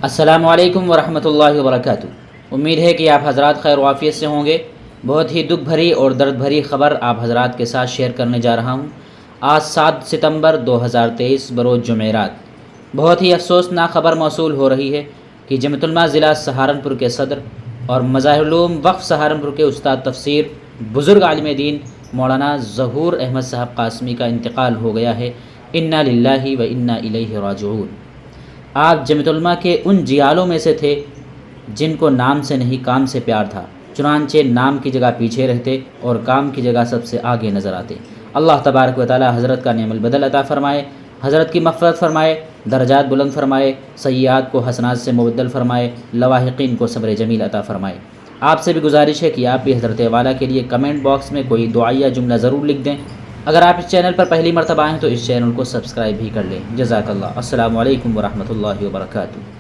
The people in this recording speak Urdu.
السلام علیکم ورحمۃ اللہ وبرکاتہ۔ امید ہے کہ آپ حضرات خیر و عافیت سے ہوں گے۔ بہت ہی دکھ بھری اور درد بھری خبر آپ حضرات کے ساتھ شیئر کرنے جا رہا ہوں۔ آج 7 ستمبر 2023 بروز جمعرات بہت ہی افسوسناک خبر موصول ہو رہی ہے کہ جامعۃ الماء ضلع سہارنپور کے صدر اور مظاہر العلوم وقف سہارنپور کے استاد تفسیر بزرگ عالم دین مولانا ظہور احمد صاحب قاسمی کا انتقال ہو گیا ہے۔ انا للہ و انا الیہ راجعون۔ آپ جامعۃ علماء کے ان جیالوں میں سے تھے جن کو نام سے نہیں کام سے پیار تھا، چنانچہ نام کی جگہ پیچھے رہتے اور کام کی جگہ سب سے آگے نظر آتے۔ اللہ تبارک و تعالی حضرت کا نعم البدل عطا فرمائے، حضرت کی مغفرت فرمائے، درجات بلند فرمائے، سیئات کو حسنات سے مبدل فرمائے، لواحقین کو صبر جمیل عطا فرمائے۔ آپ سے بھی گزارش ہے کہ آپ بھی حضرت والا کے لیے کمنٹ باکس میں کوئی دعائیہ جملہ ضرور لکھ دیں۔ اگر آپ اس چینل پر پہلی مرتبہ آئیں تو اس چینل کو سبسکرائب بھی کر لیں۔ جزاک اللہ۔ السلام علیکم ورحمۃ اللہ وبرکاتہ۔